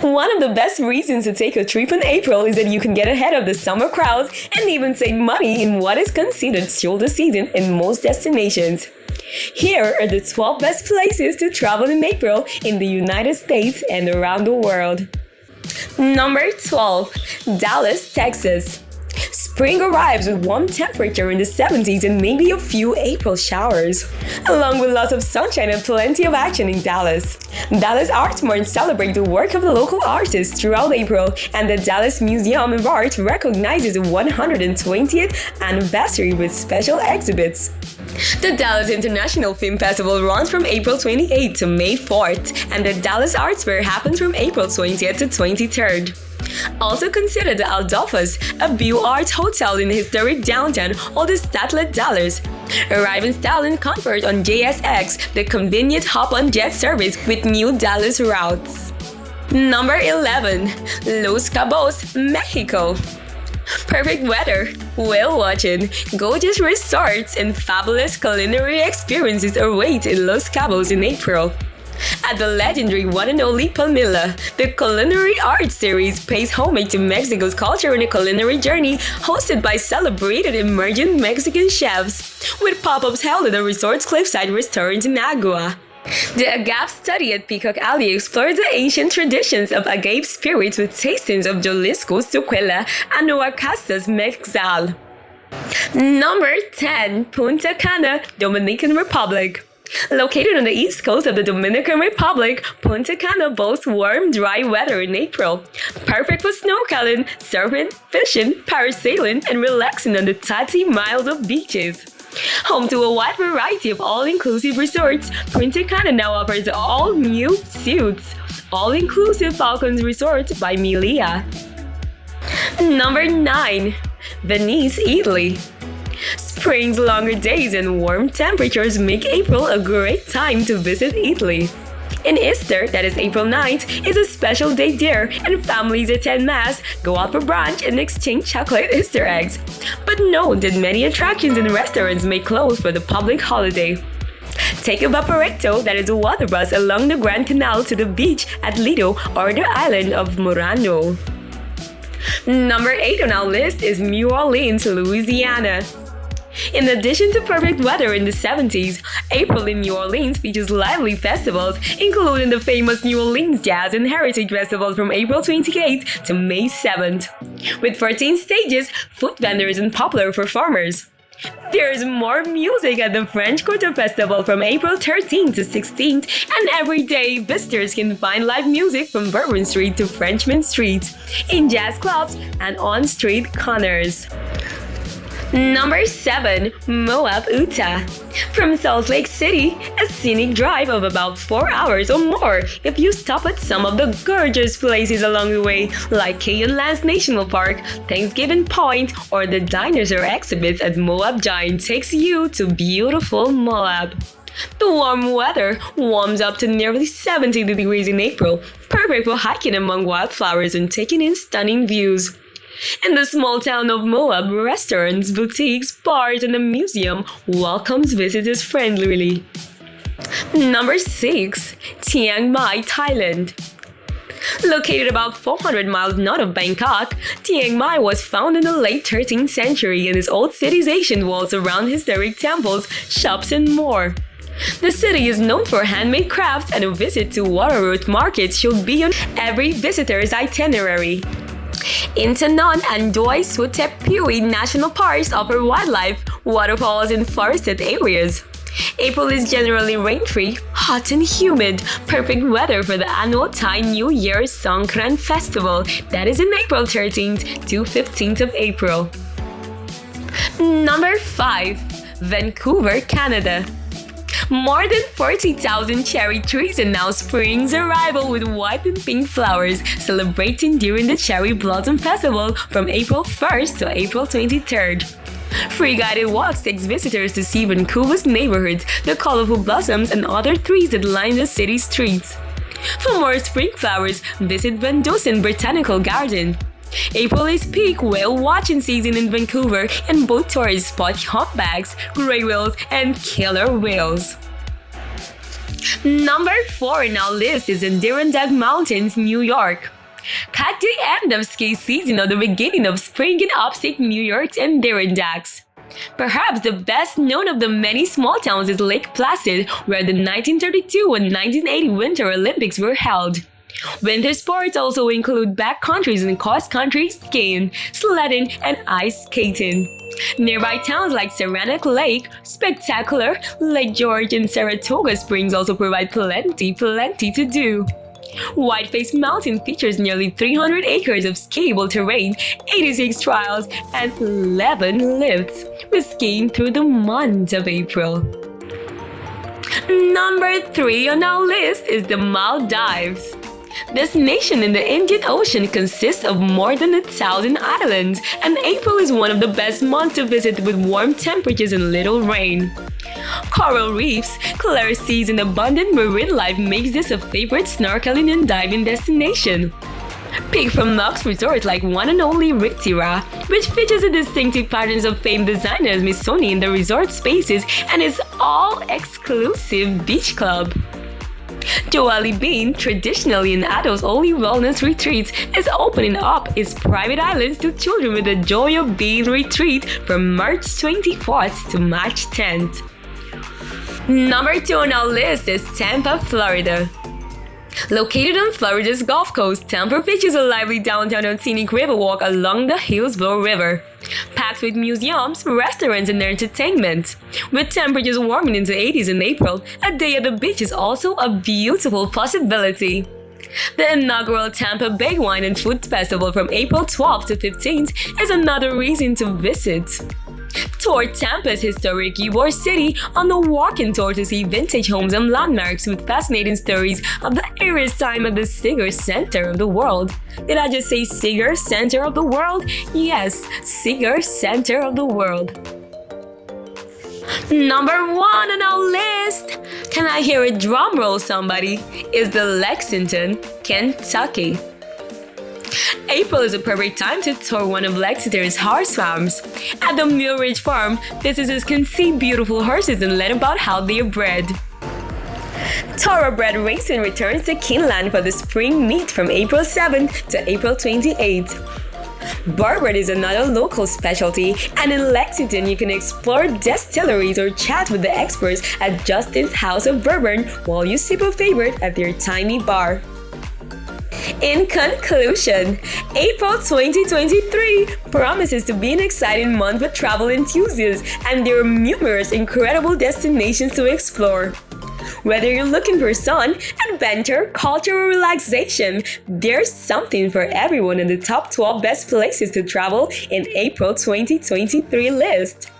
One of the best reasons to take a trip in April is that you can get ahead of the summer crowds and even save money in what is considered shoulder season in most destinations. Here are the 12 best places to travel in April in the United States and around the world. Number 12. Dallas, Texas. Spring arrives with warm temperature in the 70s and maybe a few April showers, along with lots of sunshine and plenty of action in Dallas. Dallas Arts Month celebrates the work of the local artists throughout April, and the Dallas Museum of Art recognizes the 120th anniversary with special exhibits. The Dallas International Film Festival runs from April 28th to May 4th, and the Dallas Arts Fair happens from April 20th to 23rd. Also consider the Adolphus, a view art hotel in historic downtown or the Statler Dallas. Arrive in style and comfort on JSX, the convenient hop-on jet service with new Dallas routes. Number 11. Los Cabos, Mexico. Perfect weather, whale watching, gorgeous resorts, and fabulous culinary experiences await in Los Cabos in April. At the legendary one and only Palmilla, the Culinary Arts Series pays homage to Mexico's culture in a culinary journey hosted by celebrated emerging Mexican chefs, with pop-ups held at the resort's cliffside restaurant in Agua. The Agave study at Peacock Alley explores the ancient traditions of agave spirits with tastings of Jalisco's Tequila and Oaxaca's Mezcal. Number 10. Punta Cana, Dominican Republic. Located on the east coast of the Dominican Republic, Punta Cana boasts warm, dry weather in April. Perfect for snorkeling, surfing, fishing, parasailing, and relaxing on the 30 miles of beaches. Home to a wide variety of all-inclusive resorts, Punta Cana now offers all-new suites, all-inclusive Falcons Resort by Melia. Number 9. Venice, Italy. Spring's longer days and warm temperatures make April a great time to visit Italy. In Easter, that is April 9th, is a special day there, and families attend Mass, go out for brunch, and exchange chocolate Easter eggs. But note that many attractions and restaurants may close for the public holiday. Take a Vaporetto, that is a water bus, along the Grand Canal to the beach at Lido or the island of Murano. Number 8 on our list is New Orleans, Louisiana. In addition to perfect weather in the 70s, April in New Orleans features lively festivals, including the famous New Orleans Jazz and Heritage Festival from April 28th to May 7th, with 14 stages, food vendors, and popular performers. There's more music at the French Quarter Festival from April 13th to 16th, and every day visitors can find live music from Bourbon Street to Frenchman Street, in jazz clubs and on street corners. Number 7. Moab, Utah. From Salt Lake City, a scenic drive of about 4 hours or more if you stop at some of the gorgeous places along the way, like Canyonlands National Park, Thanksgiving Point, or the dinosaur exhibits at Moab Giant takes you to beautiful Moab. The warm weather warms up to nearly 70 degrees in April, perfect for hiking among wildflowers and taking in stunning views. In the small town of Moab, restaurants, boutiques, bars, and a museum welcomes visitors friendlily. Number 6. Chiang Mai, Thailand. Located about 400 miles north of Bangkok, Chiang Mai was founded in the late 13th century, and its old city's ancient walls surround historic temples, shops, and more. The city is known for handmade crafts, and a visit to waterroot markets should be on every visitor's itinerary. Intanon and Doi Suthep National Parks offer wildlife, waterfalls, and forested areas. April is generally rain-free, hot and humid, perfect weather for the annual Thai New Year Songkran Festival that is in April 13th to 15th of April. Number 5. Vancouver, Canada. More than 40,000 cherry trees announce spring's arrival with white and pink flowers, celebrating during the Cherry Blossom Festival from April 1st to April 23rd. Free guided walks takes visitors to see Vancouver's neighborhoods, the colorful blossoms, and other trees that line the city's streets. For more spring flowers, visit Van Dusen Botanical Garden. April is peak whale watching season in Vancouver, and boat tourists spot humpbacks, gray whales, and killer whales. Number 4 in our list is Adirondack Mountains, New York. At the end of ski season or the beginning of spring in upstate New York's Adirondacks. Perhaps the best known of the many small towns is Lake Placid, where the 1932 and 1980 Winter Olympics were held. Winter sports also include backcountries and cross-country skiing, sledding, and ice skating. Nearby towns like Saranac Lake, Spectacular, Lake George, and Saratoga Springs also provide plenty to do. Whiteface Mountain features nearly 300 acres of skiable terrain, 86 trails, and 11 lifts, with skiing through the month of April. Number 3 on our list is the Maldives. This nation in the Indian Ocean consists of more than 1,000 islands, and April is one of the best months to visit with warm temperatures and little rain. Coral reefs, clear seas, and abundant marine life makes this a favorite snorkeling and diving destination. Pick from luxe resorts like one and only Riktira, which features the distinctive patterns of famed designers Missoni in the resort spaces and its all-exclusive beach club. Joali Bean, traditionally an adults-only wellness retreat, is opening up its private islands to children with the Joy of Being retreat from March 24th to March 10th. Number 2 on our list is Tampa, Florida. Located on Florida's Gulf Coast, Tampa features a lively downtown and scenic riverwalk along the Hillsborough River, packed with museums, restaurants, and entertainment. With temperatures warming into the 80s in April, a day at the beach is also a beautiful possibility. The inaugural Tampa Bay Wine and Food Festival from April 12th to 15th is another reason to visit. Tour Tampa's historic Ybor City on the walking tour to see vintage homes and landmarks with fascinating stories of the era's time at the cigar center of the world. Did I just say cigar center of the world? Yes, cigar center of the world. Number 1 on our list, can I hear a drum roll somebody, is the Lexington, Kentucky. April is a perfect time to tour one of Lexington's horse farms. At the Mill Ridge Farm, visitors can see beautiful horses and learn about how they are bred. Thoroughbred racing returns to Keeneland for the spring meet from April 7th to April 28th. Bourbon is another local specialty, and in Lexington you can explore distilleries or chat with the experts at Justin's House of Bourbon while you sip a favorite at their tiny bar. In conclusion, April 2023 promises to be an exciting month for travel enthusiasts, and there are numerous incredible destinations to explore. Whether you're looking for sun, adventure, culture, or relaxation, there's something for everyone in the top 12 best places to travel in April 2023 list.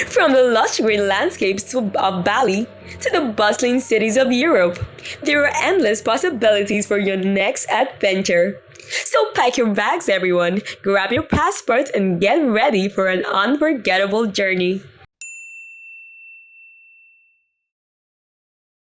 From the lush green landscapes of Bali to the bustling cities of Europe, there are endless possibilities for your next adventure. So pack your bags, everyone, grab your passports, and get ready for an unforgettable journey.